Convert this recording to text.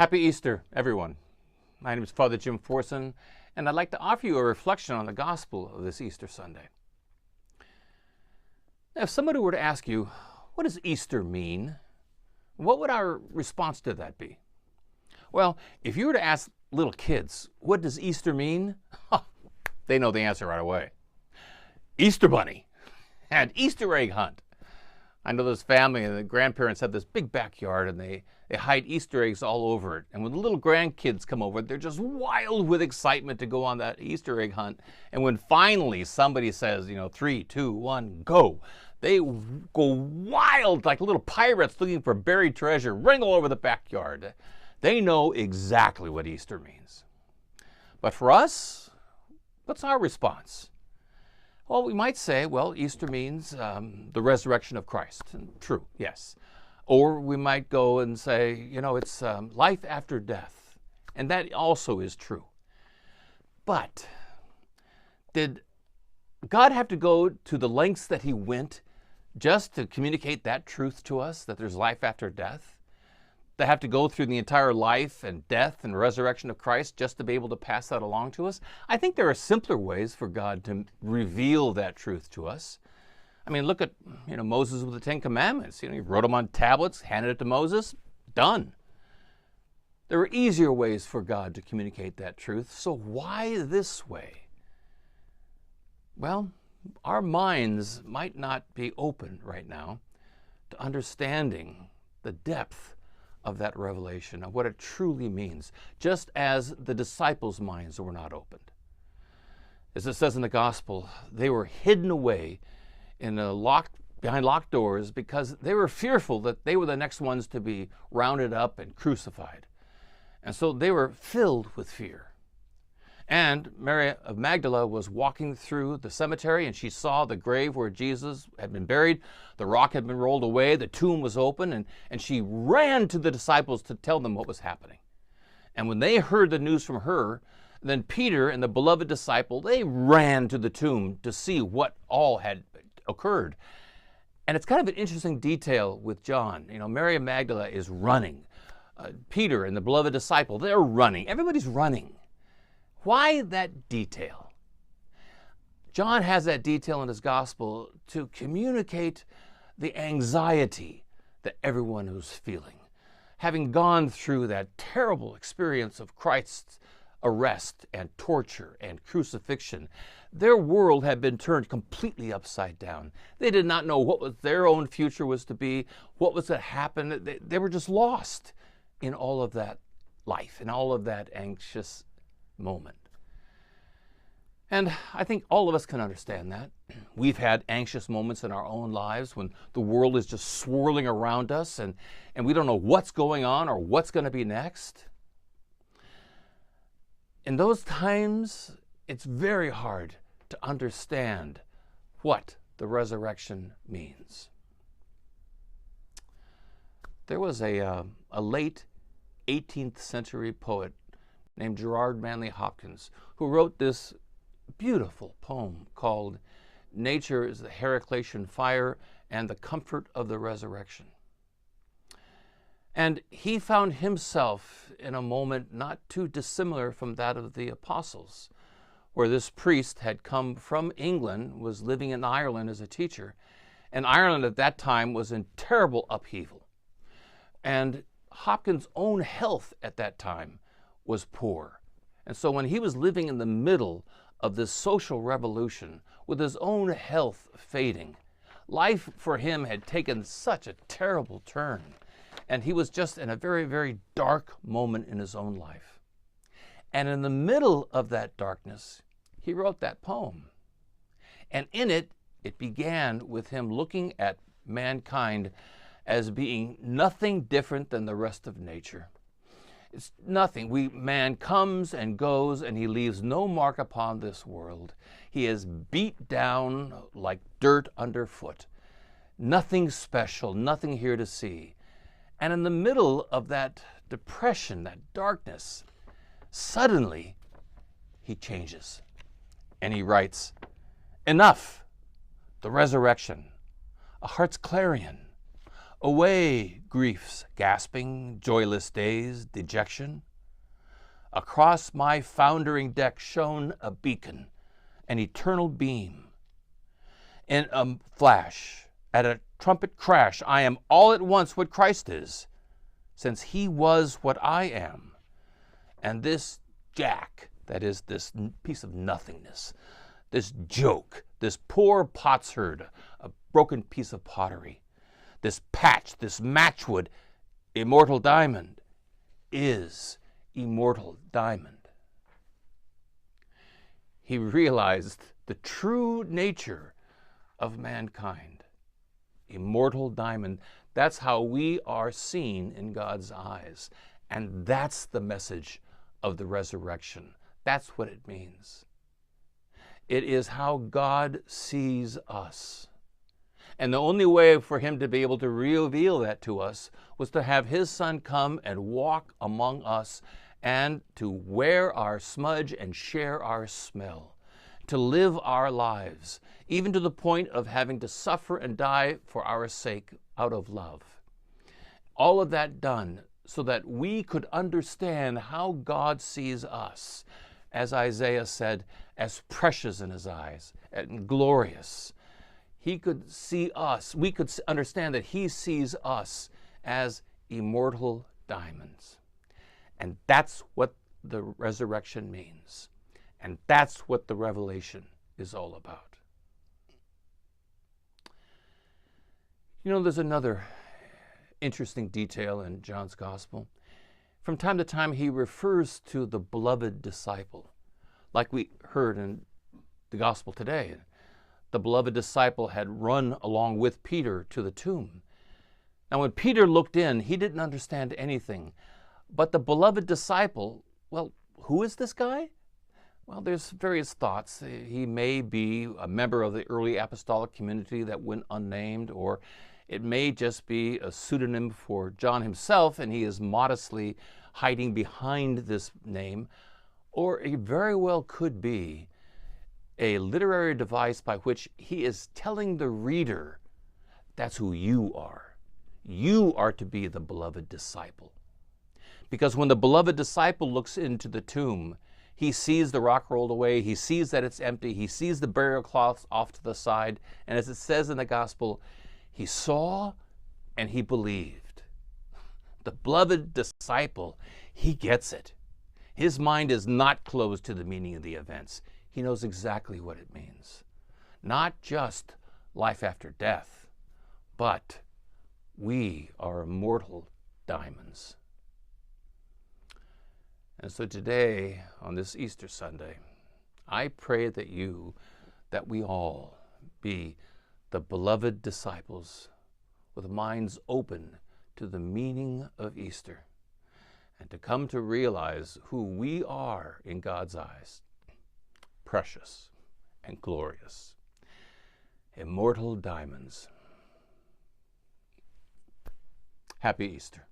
Happy Easter, everyone. My name is Father Jim Forson, and I'd like to offer you a reflection on the gospel of this Easter Sunday. Now, if somebody were to ask you, what does Easter mean? What would our response to that be? Well, if you were to ask little kids, what does Easter mean? They know the answer right away. Easter bunny and Easter egg hunt. I know this family and the grandparents have this big backyard and they hide Easter eggs all over it. And when the little grandkids come over, they're just wild with excitement to go on that Easter egg hunt. And when finally somebody says, 3, 2, 1, go, they go wild like little pirates looking for buried treasure, running all over the backyard. They know exactly what Easter means. But for us, what's our response? Well, we might say, Easter means the resurrection of Christ. And true, yes. Or we might go and say, it's life after death. And that also is true. But did God have to go to the lengths that he went just to communicate that truth to us, that there's life after death? To have to go through the entire life and death and resurrection of Christ just to be able to pass that along to us? I think there are simpler ways for God to reveal that truth to us. I mean, look at, Moses with the Ten Commandments. He wrote them on tablets, handed it to Moses, done. There are easier ways for God to communicate that truth. So why this way? Well, our minds might not be open right now to understanding the depth of that revelation, of what it truly means, just as the disciples' minds were not opened. As it says in the gospel, they were hidden away behind locked doors because they were fearful that they were the next ones to be rounded up and crucified. And so they were filled with fear. And Mary of Magdala was walking through the cemetery and she saw the grave where Jesus had been buried. The rock had been rolled away, the tomb was open, and she ran to the disciples to tell them what was happening. And when they heard the news from her, then Peter and the beloved disciple, they ran to the tomb to see what all had occurred. And it's kind of an interesting detail with John. Mary of Magdala is running. Peter and the beloved disciple, they're running. Everybody's running. Why that detail? John has that detail in his gospel to communicate the anxiety that everyone was feeling. Having gone through that terrible experience of Christ's arrest and torture and crucifixion, their world had been turned completely upside down. They did not know what their own future was to be, what was to happen. They were just lost in all of that life, in all of that anxious moment. And I think all of us can understand that. We've had anxious moments in our own lives when the world is just swirling around us and we don't know what's going on or what's going to be next. In those times, it's very hard to understand what the resurrection means. There was a late 18th century poet named Gerard Manley Hopkins, who wrote this beautiful poem called Nature is the Heraclean Fire and the Comfort of the Resurrection. And he found himself in a moment not too dissimilar from that of the apostles, where this priest had come from England, was living in Ireland as a teacher, and Ireland at that time was in terrible upheaval. And Hopkins' own health at that time was poor. And so when he was living in the middle of this social revolution, with his own health fading, life for him had taken such a terrible turn. And he was just in a very, very dark moment in his own life. And in the middle of that darkness, he wrote that poem. And in it, it began with him looking at mankind as being nothing different than the rest of nature. It's nothing. Man comes and goes, and he leaves no mark upon this world. He is beat down like dirt underfoot. Nothing special, nothing here to see. And in the middle of that depression, that darkness, suddenly he changes. And he writes, "Enough, the resurrection, a heart's clarion, Away, grief's gasping, joyless days, dejection. Across my foundering deck shone a beacon, an eternal beam. In a flash, at a trumpet crash, I am all at once what Christ is, since he was what I am. And this jack, that is this piece of nothingness, this joke, this poor potsherd, a broken piece of pottery, this patch, this matchwood, immortal diamond, is Immortal Diamond. He realized the true nature of mankind. Immortal diamond, that's how we are seen in God's eyes. And that's the message of the resurrection. That's what it means. It is how God sees us. And the only way for him to be able to reveal that to us was to have his Son come and walk among us and to wear our smudge and share our smell, to live our lives, even to the point of having to suffer and die for our sake out of love. All of that done so that we could understand how God sees us, as Isaiah said, as precious in his eyes and glorious. He could see us, we could understand that he sees us as immortal diamonds. And that's what the resurrection means. And that's what the revelation is all about. You know, there's another interesting detail in John's gospel. From time to time, he refers to the beloved disciple, like we heard in the gospel today. The beloved disciple had run along with Peter to the tomb. Now, when Peter looked in, he didn't understand anything. But the beloved disciple, well, who is this guy? Well, there's various thoughts. He may be a member of the early apostolic community that went unnamed, or it may just be a pseudonym for John himself, and he is modestly hiding behind this name. Or it very well could be a literary device by which he is telling the reader, that's who you are. You are to be the beloved disciple. Because when the beloved disciple looks into the tomb, he sees the rock rolled away, he sees that it's empty, he sees the burial cloths off to the side, and as it says in the gospel, he saw and he believed. The beloved disciple, he gets it. His mind is not closed to the meaning of the events. He knows exactly what it means. Not just life after death, but we are immortal diamonds. And so today, on this Easter Sunday, I pray that we all be the beloved disciples with minds open to the meaning of Easter and to come to realize who we are in God's eyes, precious and glorious, immortal diamonds. Happy Easter.